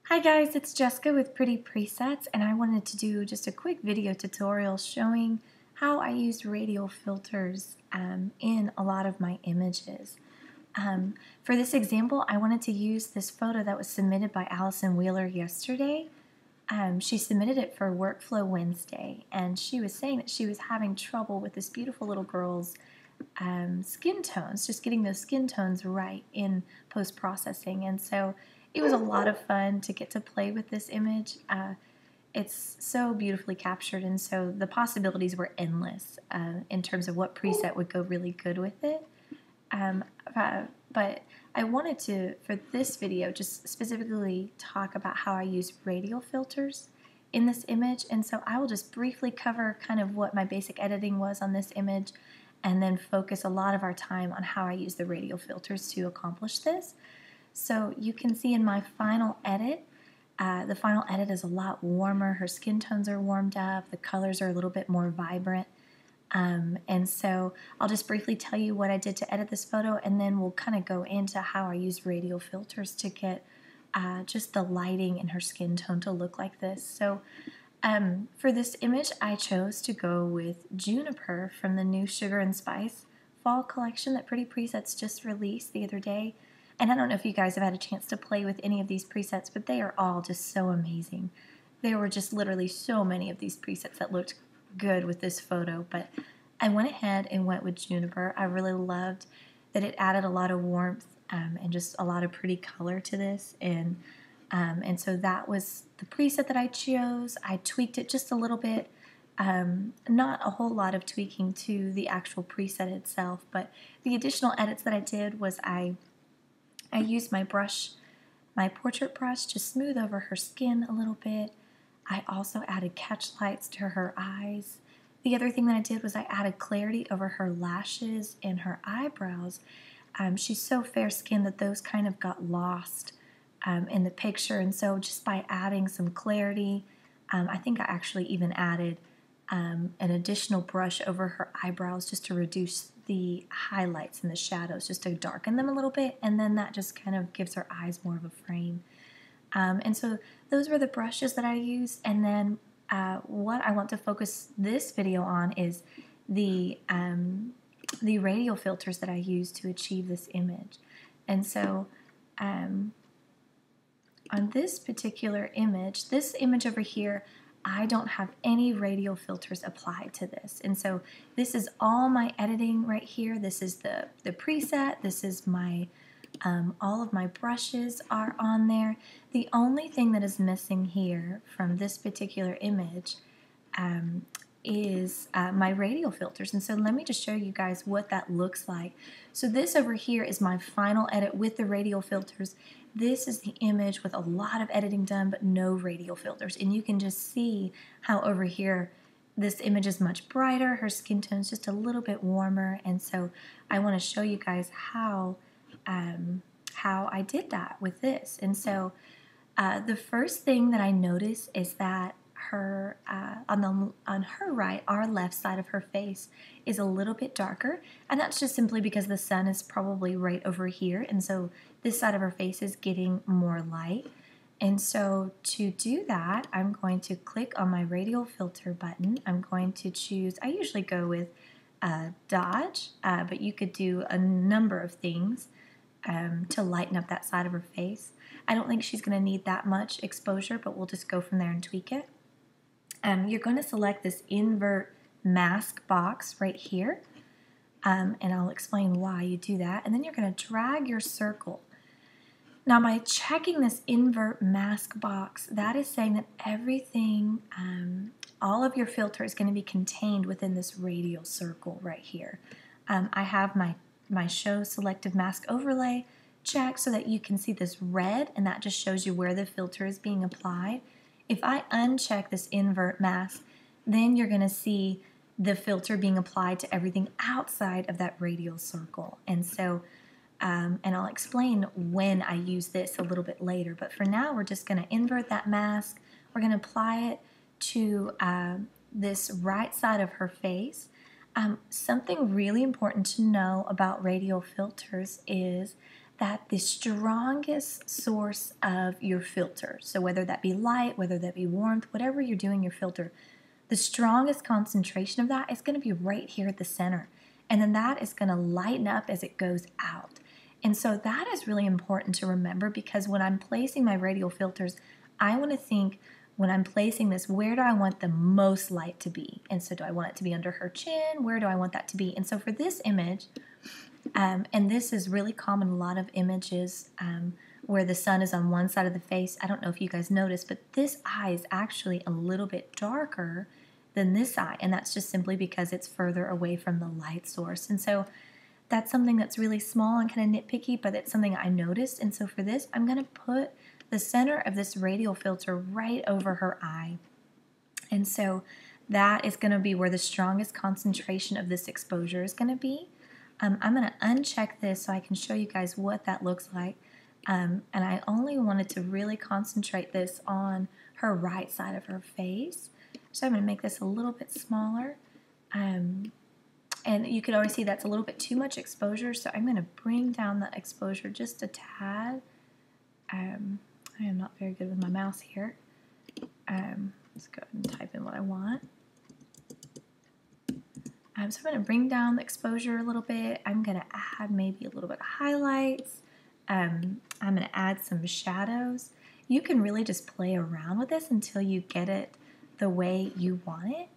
Hi guys, it's Jessica with Pretty Presets, and I wanted to do just a quick video tutorial showing how I use radial filters in a lot of my images. For this example, I wanted to use this photo that was submitted by Allison Wheeler yesterday. She submitted it for Workflow Wednesday, and she was saying that she was having trouble with this beautiful little girl's skin tones, just getting those skin tones right in post-processing. And so it was a lot of fun to get to play with this image. It's so beautifully captured, and so the possibilities were endless in terms of what preset would go really good with it. But I wanted to, for this video, just specifically talk about how I use radial filters in this image. And so I will just briefly cover kind of what my basic editing was on this image, and then focus a lot of our time on how I use the radial filters to accomplish this. So you can see in my final edit, the final edit is a lot warmer. Her skin tones are warmed up, the colors are a little bit more vibrant. And so I'll just briefly tell you what I did to edit this photo, and then we'll kind of go into how I use radial filters to get just the lighting in her skin tone to look like this. So for this image, I chose to go with Juniper from the new Sugar and Spice fall collection that Pretty Presets just released the other day. And I don't know if you guys have had a chance to play with any of these presets, but they are all just so amazing. There were just literally so many of these presets that looked good with this photo, but I went ahead and went with Juniper. I really loved that it added a lot of warmth and just a lot of pretty color to this, and so that was the preset that I chose. I tweaked it just a little bit, not a whole lot of tweaking to the actual preset itself, but the additional edits that I did was I used my brush, my portrait brush, to smooth over her skin a little bit. I also added catch lights to her eyes. The other thing that I did was I added clarity over her lashes and her eyebrows. She's so fair-skinned that those kind of got lost in the picture, and so just by adding some clarity, I think I actually even added an additional brush over her eyebrows just to reduce the highlights and the shadows, just to darken them a little bit, and then that just kind of gives her eyes more of a frame. And so those were the brushes that I used, and then what I want to focus this video on is the radial filters that I used to achieve this image. And so on this particular image, this image over here, I don't have any radial filters applied to this. And so this is all my editing right here. This is the preset. This is my, all of my brushes are on there. The only thing that is missing here from this particular image is my radial filters. And so let me just show you guys what that looks like. So this over here is my final edit with the radial filters. This is the image with a lot of editing done but no radial filters. And you can just see how over here this image is much brighter. Her skin tone is just a little bit warmer. And so I want to show you guys how I did that with this. And so the first thing that I notice is that her on her right, our left side of her face is a little bit darker, and that's just simply because the sun is probably right over here, and so this side of her face is getting more light. And so to do that, I'm going to click on my radial filter button. I'm going to choose, I usually go with Dodge, but you could do a number of things to lighten up that side of her face. I don't think she's going to need that much exposure, but we'll just go from there and tweak it. You're going to select this invert mask box right here, and I'll explain why you do that. And then you're going to drag your circle. Now, by checking this invert mask box, that is saying that everything, all of your filter is going to be contained within this radial circle right here. I have my show selective mask overlay checked so that you can see this red, and that just shows you where the filter is being applied. If I uncheck this invert mask, then you're going to see the filter being applied to everything outside of that radial circle. And so, and I'll explain when I use this a little bit later, but for now we're just going to invert that mask. We're going to apply it to this right side of her face. Something really important to know about radial filters is that the strongest source of your filter, so whether that be light, whether that be warmth, whatever you're doing your filter, the strongest concentration of that is going to be right here at the center. And then that is going to lighten up as it goes out. And so that is really important to remember, because when I'm placing my radial filters, I want to think, when I'm placing this, where do I want the most light to be? And so do I want it to be under her chin? Where do I want that to be? And so for this image, and this is really common in a lot of images where the sun is on one side of the face. I don't know if you guys noticed, but this eye is actually a little bit darker than this eye, and that's just simply because it's further away from the light source. And so that's something that's really small and kind of nitpicky, but it's something I noticed. And so for this, I'm going to put the center of this radial filter right over her eye. And so that is going to be where the strongest concentration of this exposure is going to be. I'm going to uncheck this so I can show you guys what that looks like. And I only wanted to really concentrate this on her right side of her face. So I'm going to make this a little bit smaller. And you can already see that's a little bit too much exposure, so I'm going to bring down the exposure just a tad. I am not very good with my mouse here. Let's go ahead and type in what I want. So I'm going to bring down the exposure a little bit. I'm going to add maybe a little bit of highlights. I'm going to add some shadows. You can really just play around with this until you get it the way you want it.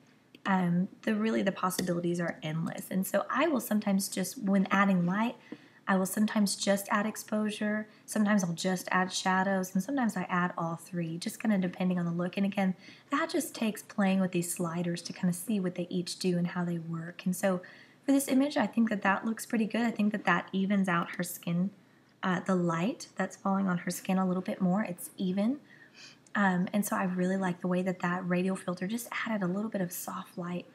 The possibilities are endless. And so I will sometimes just, when adding light, I will sometimes just add exposure. Sometimes I'll just add shadows, and sometimes I add all three, just kind of depending on the look. And again, that just takes playing with these sliders to kind of see what they each do and how they work. And so for this image, I think that that looks pretty good. I think that that evens out her skin, the light that's falling on her skin a little bit more. It's even. And so I really like the way that that radial filter just added a little bit of soft light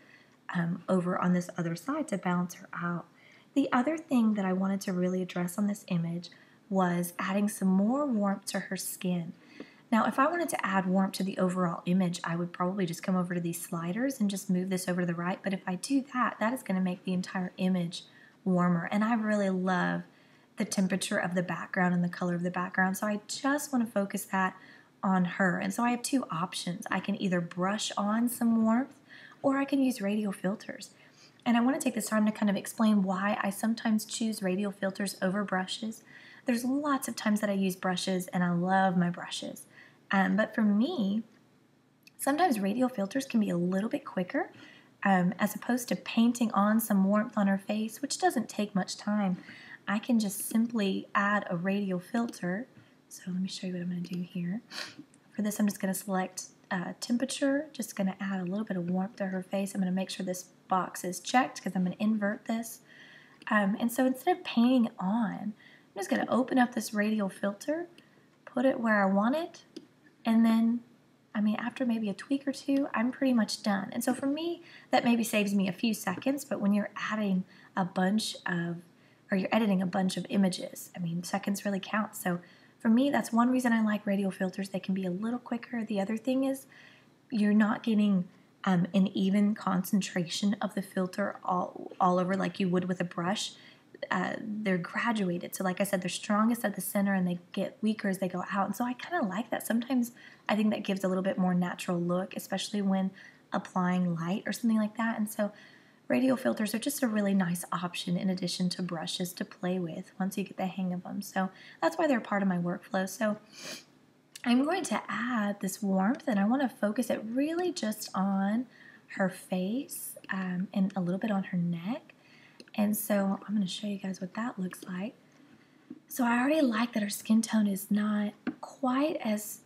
over on this other side to balance her out. The other thing that I wanted to really address on this image was adding some more warmth to her skin. Now, if I wanted to add warmth to the overall image, I would probably just come over to these sliders and just move this over to the right. But if I do that, that is going to make the entire image warmer. And I really love the temperature of the background and the color of the background. So I just want to focus that on her. And so I have two options. I can either brush on some warmth, or I can use radial filters. And I want to take this time to kind of explain why I sometimes choose radial filters over brushes. There's lots of times that I use brushes, and I love my brushes. But for me, sometimes radial filters can be a little bit quicker, as opposed to painting on some warmth on her face, which doesn't take much time. I can just simply add a radial filter. So let me show you what I'm going to do here. For this, I'm just going to select temperature, just going to add a little bit of warmth to her face. I'm going to make sure this box is checked because I'm going to invert this. And so instead of painting it on, I'm just going to open up this radial filter, put it where I want it, and then, after maybe a tweak or two, I'm pretty much done. And so for me, that maybe saves me a few seconds, but when you're adding a bunch of, or you're editing a bunch of images, seconds really count. So for me, that's one reason I like radial filters. They can be a little quicker. The other thing is you're not getting an even concentration of the filter all over like you would with a brush. They're graduated. So like I said, they're strongest at the center and they get weaker as they go out. And so I kind of like that. Sometimes I think that gives a little bit more natural look, especially when applying light or something like that. And so radial filters are just a really nice option in addition to brushes to play with once you get the hang of them. So that's why they're part of my workflow. So I'm going to add this warmth, and I want to focus it really just on her face and a little bit on her neck. And so I'm going to show you guys what that looks like. So I already like that her skin tone is not quite as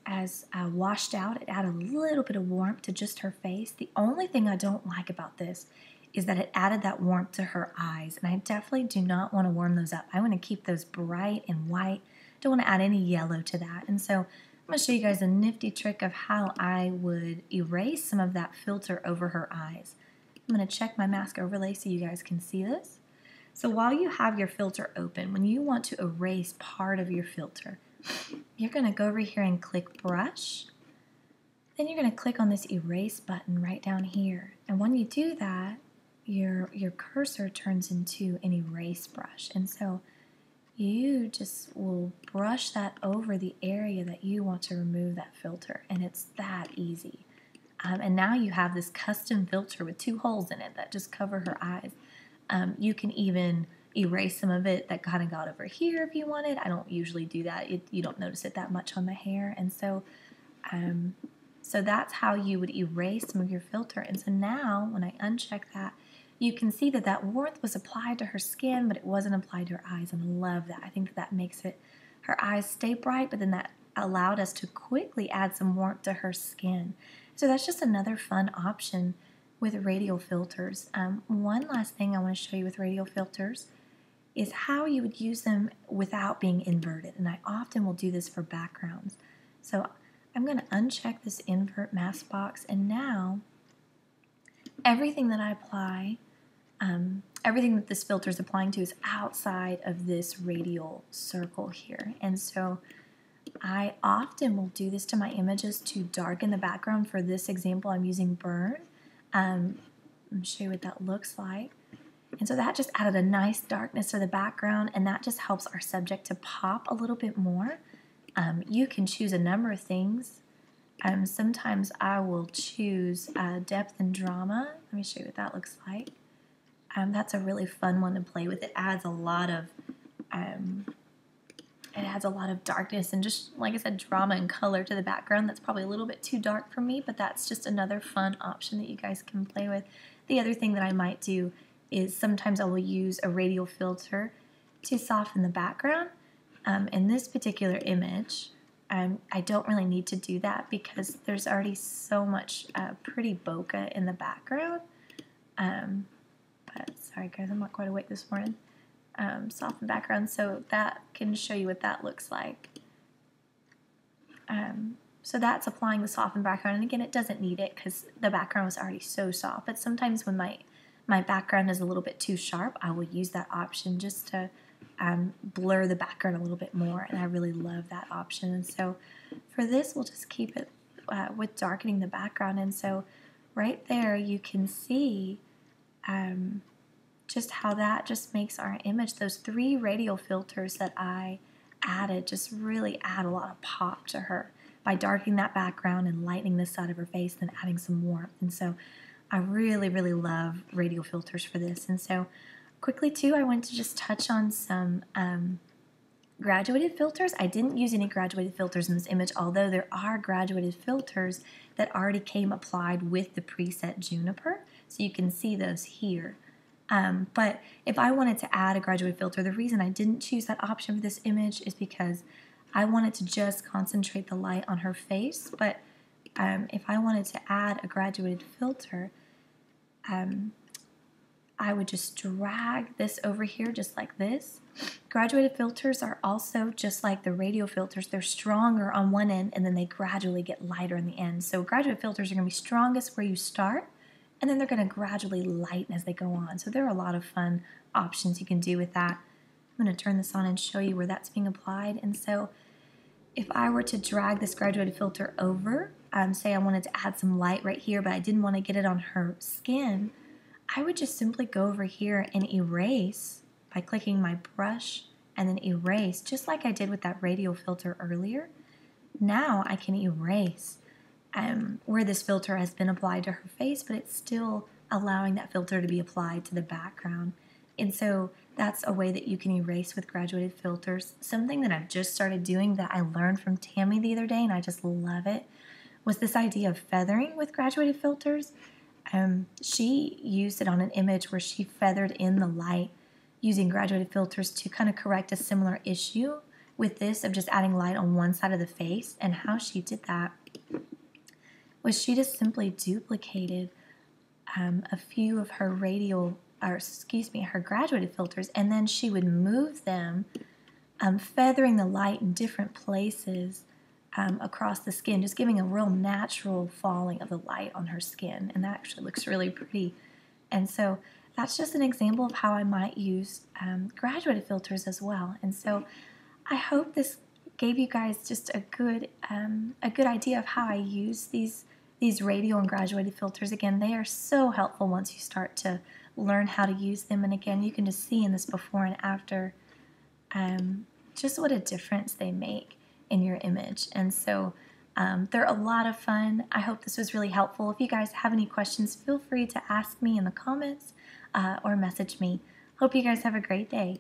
washed out. It added a little bit of warmth to just her face. The only thing I don't like about this is that it added that warmth to her eyes, and I definitely do not want to warm those up. I want to keep those bright and white. Don't want to add any yellow to that. And so I'm going to show you guys a nifty trick of how I would erase some of that filter over her eyes. I'm going to check my mask overlay so you guys can see this. So while you have your filter open, when you want to erase part of your filter, you're going to go over here and click Brush. Then you're going to click on this Erase button right down here. And when you do that, your cursor turns into an erase brush. And so you just will brush that over the area that you want to remove that filter, and it's that easy. And now you have this custom filter with 2 holes in it that just cover her eyes. You can even erase some of it that kind of got over here if you wanted. I don't usually do that. You don't notice it that much on the hair. And so that's how you would erase some of your filter. And so now when I uncheck that, you can see that that warmth was applied to her skin, but it wasn't applied to her eyes. And I love that. I think that makes her eyes stay bright, but then that allowed us to quickly add some warmth to her skin. So that's just another fun option with radial filters. One last thing I want to show you with radial filters is how you would use them without being inverted. And I often will do this for backgrounds. So I'm going to uncheck this invert mask box, and now everything that I apply, everything that this filter is applying to is outside of this radial circle here. And so I often will do this to my images to darken the background. For this example, I'm using Burn. Let me show you what that looks like. And so that just added a nice darkness to the background, and that just helps our subject to pop a little bit more. You can choose a number of things. Sometimes I will choose depth and drama. Let me show you what that looks like. That's a really fun one to play with. It adds a lot of darkness and, just like I said, drama and color to the background. That's probably a little bit too dark for me, but that's just another fun option that you guys can play with. The other thing that I might do is sometimes I will use a radial filter to soften the background. In this particular image, I don't really need to do that because there's already so much pretty bokeh in the background. But sorry guys, I'm not quite awake this morning. Soften background, so that can show you what that looks like. So that's applying the softened background, and again, it doesn't need it because the background was already so soft, but sometimes when my background is a little bit too sharp, I will use that option just to blur the background a little bit more, and I really love that option. And so for this, we'll just keep it with darkening the background, and so right there you can see just how that just makes our image, those 3 radial filters that I added just really add a lot of pop to her by darkening that background and lightening this side of her face and adding some warmth. And so I really, really love radial filters for this. And so quickly too, I want to just touch on some graduated filters. I didn't use any graduated filters in this image, although there are graduated filters that already came applied with the preset Juniper. So you can see those here. But if I wanted to add a graduated filter, the reason I didn't choose that option for this image is because I wanted to just concentrate the light on her face. But if I wanted to add a graduated filter, I would just drag this over here just like this. Graduated filters are also just like the radial filters. They're stronger on one end and then they gradually get lighter in the end. So graduated filters are going to be strongest where you start, and then they're going to gradually lighten as they go on. So there are a lot of fun options you can do with that. I'm going to turn this on and show you where that's being applied. And so if I were to drag this graduated filter over, say I wanted to add some light right here, but I didn't want to get it on her skin, I would just simply go over here and erase by clicking my brush and then erase, just like I did with that radial filter earlier. Now I can erase where this filter has been applied to her face, but it's still allowing that filter to be applied to the background. And so that's a way that you can erase with graduated filters. Something that I've just started doing that I learned from Tammy the other day, and I just love it, was this idea of feathering with graduated filters. She used it on an image where she feathered in the light using graduated filters to kind of correct a similar issue with this of just adding light on one side of the face. And how she did that was she just simply duplicated a few of her her graduated filters, and then she would move them, feathering the light in different places across the skin, just giving a real natural falling of the light on her skin, and that actually looks really pretty. And so that's just an example of how I might use graduated filters as well. And so I hope this gave you guys just a good idea of how I use these radial and graduated filters. Again, they are so helpful once you start to learn how to use them. And again, you can just see in this before and after just what a difference they make in your image. And so they're a lot of fun. I hope this was really helpful. If you guys have any questions, feel free to ask me in the comments or message me. Hope you guys have a great day.